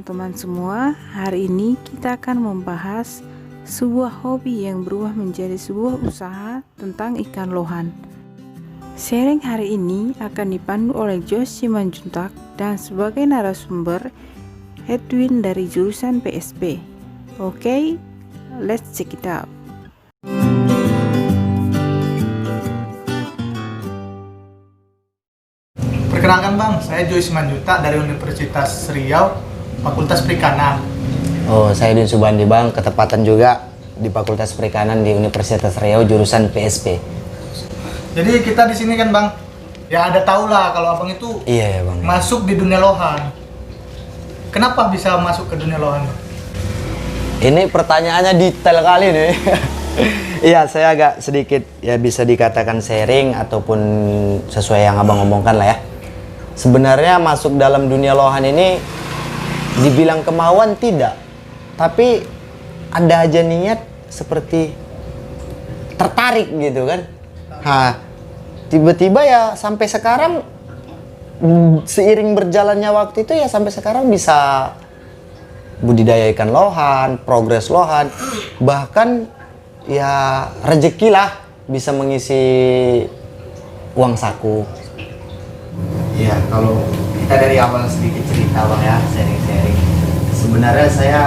teman-teman semua. Hari ini kita akan membahas sebuah hobi yang berubah menjadi sebuah usaha tentang ikan lohan. Sharing hari ini akan dipandu oleh Josh Simanjuntak dan sebagai narasumber Edwin dari jurusan PSP. Oke, let's check it out. Perkenalkan Bang, saya Joy Simanjuntak dari Universitas Riau, Fakultas Perikanan. Oh, saya Din Subandi Bang, ketepatan juga di Fakultas Perikanan di Universitas Riau, jurusan PSP. Jadi kita di sini kan Bang, ya ada tahu lah kalau Abang itu Iya ya Bang. masuk di dunia lohan. Kenapa bisa masuk ke dunia lohan? Ini pertanyaannya detail kali nih. Iya, saya agak sedikit ya bisa dikatakan sharing ataupun sesuai yang Abang omongkan lah ya. Sebenarnya masuk dalam dunia lohan ini dibilang kemauan tidak, tapi ada aja niat seperti tertarik gitu kan. Tiba-tiba ya sampai sekarang seiring berjalannya waktu itu ya sampai sekarang bisa budidaya ikan lohan, progres lohan, bahkan ya rezeki lah bisa mengisi uang saku. Ya kalau kita dari awal sedikit cerita Bang ya, sharing-sharing. Sebenarnya saya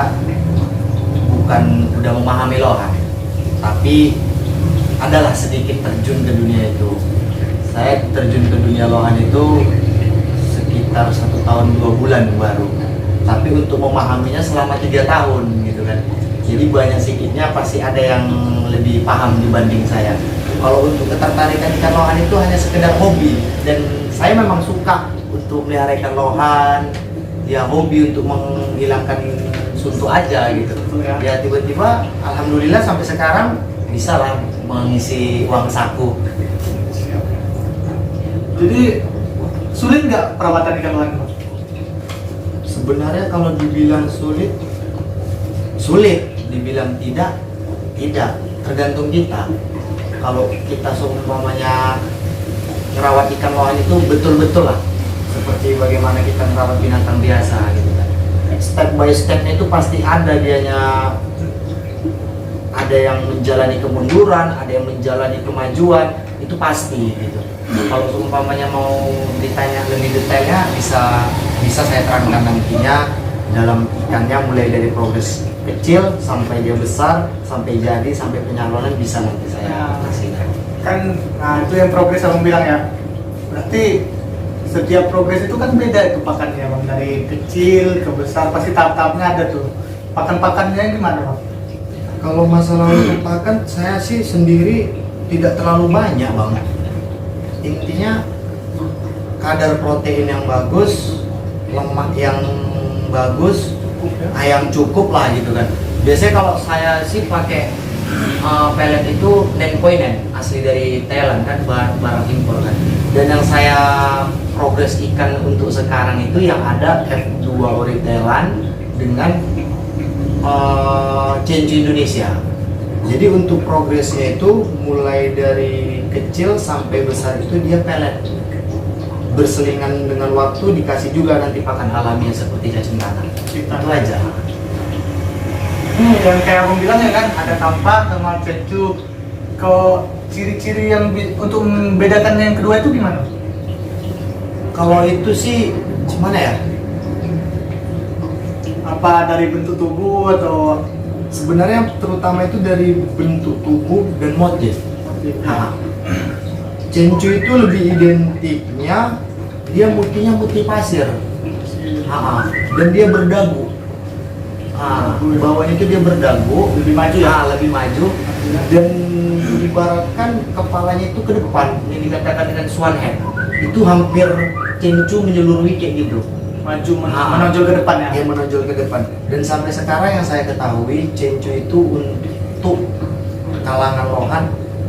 bukan udah memahami lohan, tapi adalah sedikit terjun ke dunia itu. Saya terjun ke dunia lohan itu sekitar 1 tahun 2 bulan baru. Tapi untuk memahaminya selama 3 tahun gitu kan. Jadi banyak sedikitnya pasti ada yang lebih paham dibanding saya. Kalau untuk ketertarikan ikan lohan itu hanya sekedar hobi, dan saya memang suka untuk melihara ikan lohan. Ya hobi untuk menghilangkan suntuk aja gitu. Ya tiba-tiba alhamdulillah sampai sekarang bisa lah mengisi uang saku. Jadi sulit nggak perawatan ikan lohan? Sebenarnya kalau dibilang sulit, dibilang tidak, tergantung kita. Kalau kita seumpamanya merawat ikan lohan itu betul-betul lah seperti bagaimana kita merawat binatang biasa gitu kan. Step by stepnya itu pasti ada dianya. Ada yang menjalani kemunduran, ada yang menjalani kemajuan, itu pasti gitu. Kalau seumpamanya mau ditanya lebih detailnya bisa saya terangkan nantinya dalam ikannya, mulai dari progres kecil sampai dia besar, sampai jadi, sampai penyalonan bisa nanti saya kasih. Kan, nah itu yang progres Abang bilang ya. Berarti setiap progres itu kan beda itu pakannya Bang, dari kecil ke besar pasti tahap-tahapnya ada tuh. Pakan-pakannya gimana Bang? Kalau masalah untuk pakan, saya sih sendiri tidak terlalu banyak Bang. Intinya kadar protein yang bagus, lemak yang bagus, yang cukup lah gitu kan. Biasanya kalau saya sih pakai pellet itu Nenkoinen, asli dari Thailand kan, barang impor kan. Dan yang saya progres ikan untuk sekarang itu yang ada F2 ori Thailand dengan Chenju Indonesia. Jadi untuk progresnya itu mulai dari kecil sampai besar itu dia pellet, berselingan dengan waktu, dikasih juga nanti pakan alami seperti cacing tanah. Itu aja. Yang kayak Abang bilang ya kan, ada tampak sama Chenju. Kalau ciri-ciri yang untuk membedakan yang kedua itu gimana? Kalau itu sih gimana ya? Apa dari bentuk tubuh atau Sebenarnya terutama itu dari bentuk tubuh dan motif. Chenju itu lebih identiknya dia mutinya putih pasir. Dan dia berdagu. Bawahnya itu dia berdagu, lebih maju ya? Lebih maju. Dan diibaratkan kepalanya itu ke depan, yang dikatakan dengan swan head. Itu hampir Chenju menyeluruhi kayak gitu. Maju menonjol ke depan ya? Dia menonjol ke depan. Dan sampai sekarang yang saya ketahui, Chenju itu untuk kalangan lohan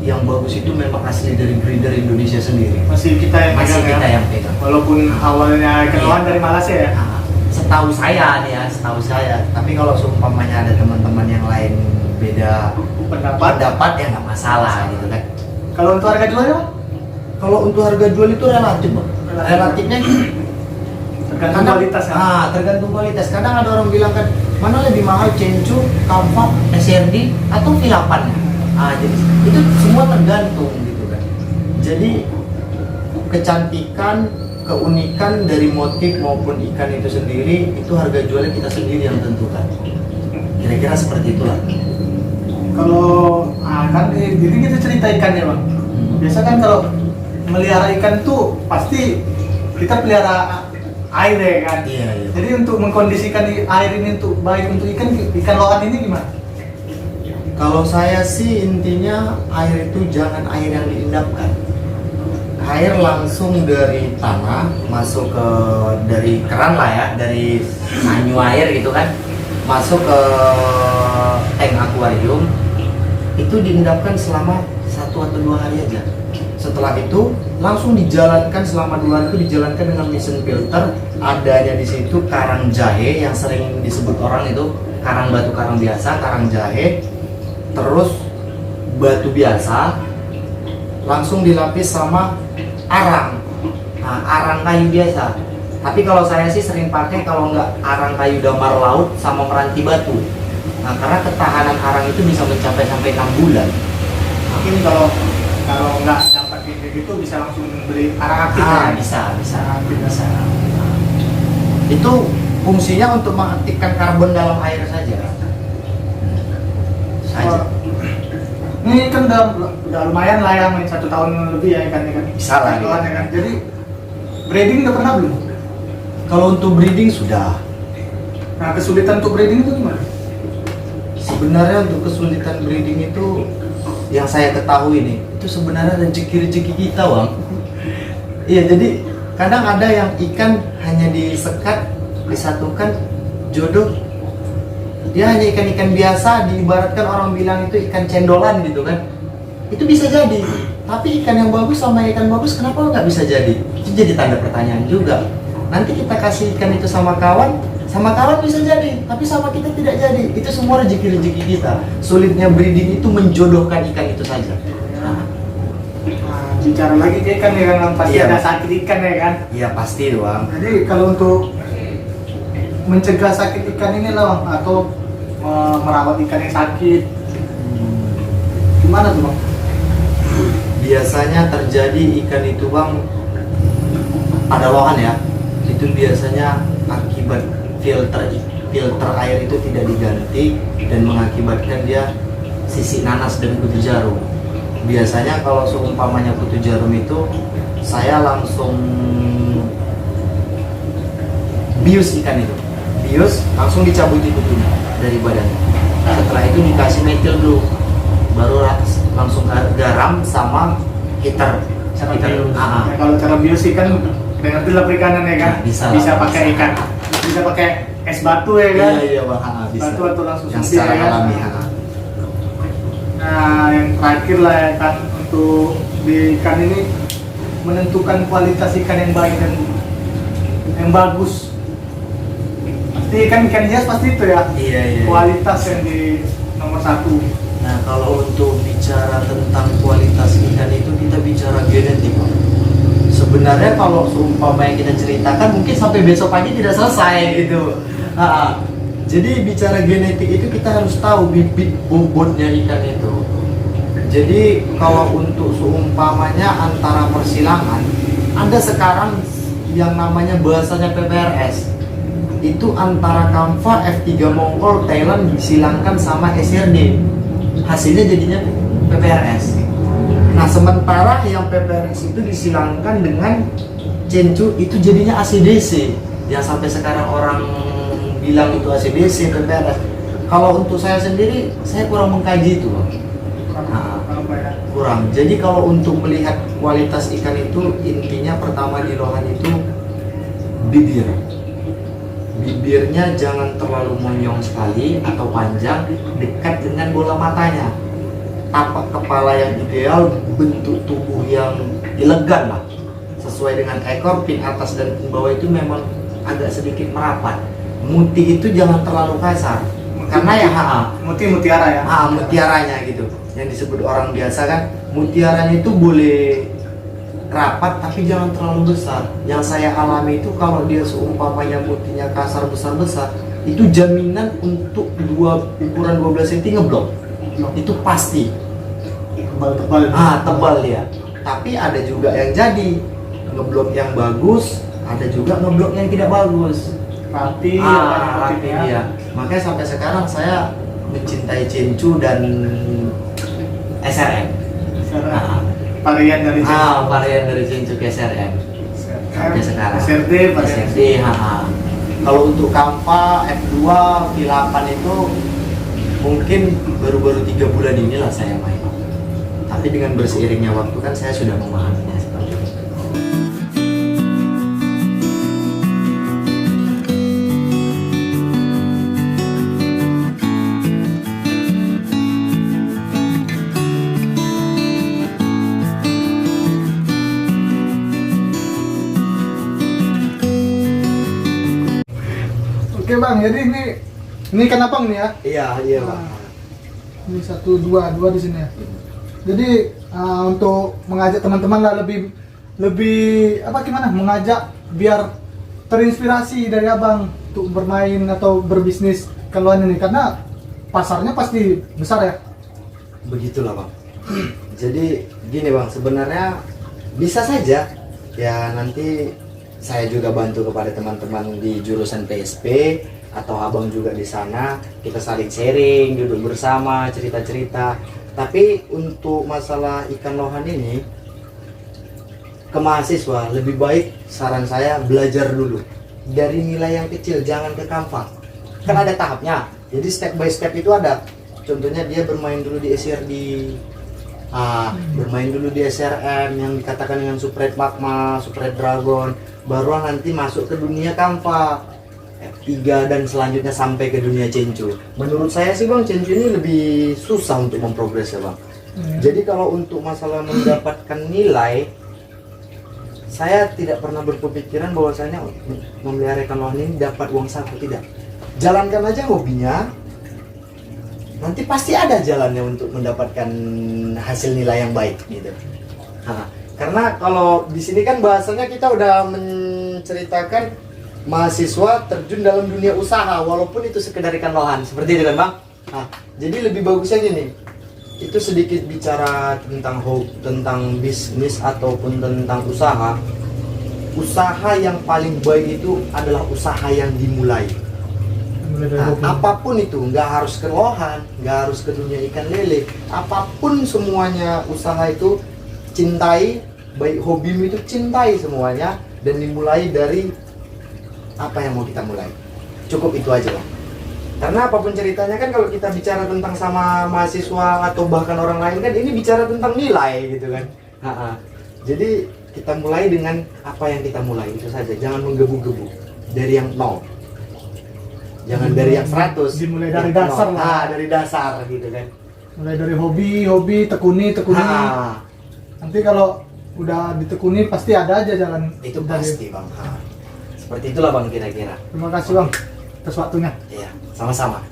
yang bagus itu memang asli dari breeder Indonesia sendiri. Masih kita yang Masih pegang kita ya? yang pegang. Walaupun awalnya ikan lohan dari Malaysia ya? Setahu saya nih ya, setahu saya. Tapi kalau seumpamanya ada teman-teman yang lain beda pendapat ya nggak masalah gitu kan. Kalau untuk harga jualnya? Kalau untuk harga jual itu relatif Bang. Relatifnya Tergantung kualitas ya. Tergantung kualitas. Kadang ada orang bilang kan, mana lebih mahal Cencu, Kampak, SRD atau Filapan. Jadi itu semua tergantung gitu kan. Jadi kecantikan, keunikan dari motif maupun ikan itu sendiri, itu harga jualnya kita sendiri yang tentukan. Kira-kira seperti itulah. Kalau kan jadi kita cerita ikan ya bang. Biasa kan kalau melihara ikan tuh pasti kita pelihara air ya kan. Iya. Jadi untuk mengkondisikan air ini untuk baik untuk ikan lohan ini gimana? Kalau saya sih intinya air itu jangan air yang diendapkan. Air langsung dari tanah masuk ke dari keran lah ya, dari sanyu air gitu kan, masuk ke tank akuarium. Itu diendapkan selama 1 atau 2 hari aja. Setelah itu langsung dijalankan selama 2 hari itu dijalankan dengan mesin filter. Adanya di situ karang jahe yang sering disebut orang itu karang batu karang biasa, karang jahe, terus batu biasa, langsung dilapis sama arang. Arang kayu biasa. Tapi kalau saya sih sering pakai kalau nggak arang kayu damar laut sama meranti batu. Karena ketahanan arang itu bisa mencapai sampai 6 bulan. Mungkin kalau nggak dapat kayak gitu bisa langsung beli arang aktif ya? Bisa. Itu fungsinya untuk mengaktifkan karbon dalam air saja. Ini kan udah lumayan lah ya, 1 tahun lebih ya ikannya kan. Bisa lah, ya kan. Jadi breeding udah pernah belum? Kalau untuk breeding sudah. Nah kesulitan untuk breeding itu gimana? Sebenarnya untuk kesulitan breeding itu yang saya ketahui nih, itu sebenarnya rezeki kita bang. Iya, jadi kadang ada yang ikan hanya disekat, disatukan, jodoh. Dia hanya ikan-ikan biasa, diibaratkan orang bilang itu ikan cendolan gitu kan. Itu bisa jadi, tapi ikan yang bagus sama ikan bagus kenapa nggak bisa jadi? Itu jadi tanda pertanyaan juga. Nanti kita kasih ikan itu sama kawan bisa jadi, tapi sama kita tidak jadi. Itu semua rezeki kita. Sulitnya breeding itu menjodohkan ikan itu saja. Bicara lagi ke ikan ya kan, pasti Iya. ada sakit ikan ya kan. Iya pasti doang. Jadi kalau untuk mencegah sakit ikan ini lah bang, atau merawat ikan yang sakit, gimana tuh bang? Biasanya terjadi ikan itu bang pada lohan ya. Itu biasanya akibat filter air itu tidak diganti dan mengakibatkan dia sisik nanas dan kutu jarum. Biasanya kalau seumpamanya kutu jarum itu saya langsung bius ikan itu, langsung dicabuti kutunya dari badannya. Setelah itu dikasih metil dulu, baru langsung garam sama heater. Nah, kalau cara bius ikan dengan bila perikanan ya kan, bisa pakai ikan, bisa pakai es batu ya kan. Iya bang, bisa. Batu atau langsung yang suntik secara ya kan. alami. Nah yang terakhir lah ya kan, untuk di ikan ini menentukan kualitas ikan yang baik dan yang bagus. Pasti kan ikan hias pasti itu ya. Iya. Kualitas yang di nomor 1. Nah kalau untuk bicara tentang kualitas ikan itu kita bicara genetik Bang. Sebenarnya kalau seumpama yang kita ceritakan mungkin sampai besok pagi tidak selesai gitu. Jadi bicara genetik itu kita harus tahu bibit bobotnya ikan itu. Jadi kalau untuk seumpamanya antara persilangan, ada sekarang yang namanya bahasanya PPRS. Itu antara Kamfa, F3 Mongol, Thailand disilangkan sama SRD. Hasilnya jadinya PPRS. Nah sementara yang PPRS itu disilangkan dengan Cencu itu jadinya ACDC. Yang sampai sekarang orang bilang itu ACDC, PPRS. Kalau untuk saya sendiri, saya kurang mengkaji itu. Kurang. Jadi kalau untuk melihat kualitas ikan itu, intinya pertama di lohan itu bibir. Bibirnya jangan terlalu monyong sekali atau panjang, dekat dengan bola matanya. Tapak kepala yang ideal, bentuk tubuh yang elegan lah, sesuai dengan ekor, pin atas dan pin bawah itu memang agak sedikit merapat. Muti itu jangan terlalu kasar, karena ya mutiara ya. Mutiaranya gitu, yang disebut orang biasa kan, mutiaranya itu boleh rapat tapi jangan terlalu besar. Yang saya alami itu kalau dia seumpamanya putihnya kasar besar-besar, itu jaminan untuk ukuran 12 cm ngeblok. Itu pasti. Tebal-tebal. Tebal dia. Tapi ada juga yang jadi ngeblok yang bagus, ada juga ngeblok yang tidak bagus. Rapi, Rapi dia. Makanya sampai sekarang saya mencintai Cencu dan SRM. Varian dari Varian dari Cencu ke SRM. Sampai sekarang. SRD, SRD, Kalau untuk Kampa F2 V8 itu mungkin baru-baru 3 bulan inilah saya main. Tapi dengan berseiringnya waktu kan saya sudah memahaminya seperti itu. Oke bang, jadi ini kan abang nih ya? Iya bang. Ini 1, 2 di sini ya. Jadi untuk mengajak teman-teman lah lebih apa gimana? Mengajak biar terinspirasi dari abang untuk bermain atau berbisnis keluhan ini karena pasarnya pasti besar ya. Begitulah bang. Jadi gini bang, sebenarnya bisa saja ya nanti saya juga bantu kepada teman-teman di jurusan PSP atau abang juga di sana, kita saling sharing, duduk bersama, cerita-cerita. Tapi untuk masalah ikan lohan ini, ke mahasiswa lebih baik saran saya belajar dulu dari nilai yang kecil, jangan ke Kampa. Kan ada tahapnya, jadi step by step itu ada. Contohnya dia bermain dulu di SRD, bermain dulu di SRM yang dikatakan dengan Supreme Magma, Supreme Dragon, baru nanti masuk ke dunia Kampa F3 dan selanjutnya sampai ke dunia Cencu. Menurut saya sih bang, Cencu ini lebih susah untuk memprogres ya bang. Jadi kalau untuk masalah mendapatkan nilai, saya tidak pernah berpikiran bahwasanya memelihara ikan lohan ini dapat uang saku, tidak. Jalankan aja hobinya, nanti pasti ada jalannya untuk mendapatkan hasil nilai yang baik gitu. Karena kalau di sini kan bahasanya kita udah menceritakan mahasiswa terjun dalam dunia usaha walaupun itu sekedar ikan lohan, seperti itu kan bang. Jadi lebih bagusnya gini, itu sedikit bicara tentang bisnis ataupun tentang usaha. Usaha yang paling baik itu adalah usaha yang dimulai. Apapun itu, nggak harus ke lohan, nggak harus ke dunia ikan lele, apapun semuanya usaha itu cintai, baik hobimu itu cintai semuanya dan dimulai dari apa yang mau kita mulai. Cukup itu aja lah. Karena apapun ceritanya kan kalau kita bicara tentang sama mahasiswa atau bahkan orang lain kan ini bicara tentang nilai gitu kan. Jadi kita mulai dengan apa yang kita mulai, itu saja. Jangan menggebu-gebu dari yang 0. Jangan dari yang 100. Dimulai dari dasar lah. Dari dasar gitu kan. Mulai dari hobi, tekuni. Nanti kalau udah ditekuni pasti ada aja jalan. Itu pasti bang. Seperti itulah bang kira-kira. Terima kasih bang atas waktunya. Iya, sama-sama.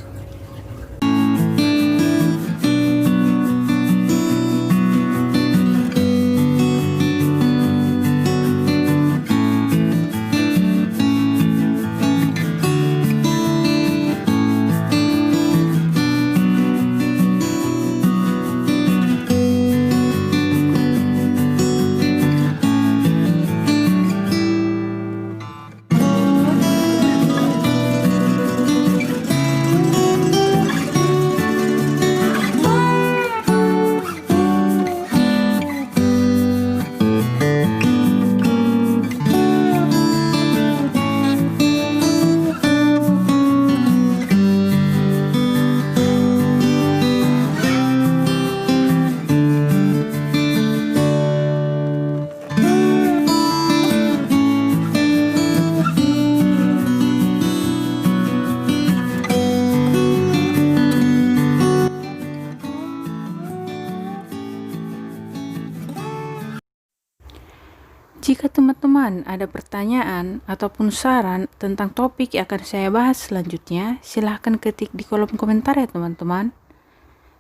Jika teman-teman ada pertanyaan ataupun saran tentang topik yang akan saya bahas selanjutnya, silahkan ketik di kolom komentar ya teman-teman.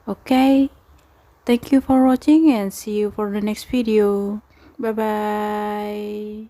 Oke, thank you for watching and see you for the next video. Bye-bye.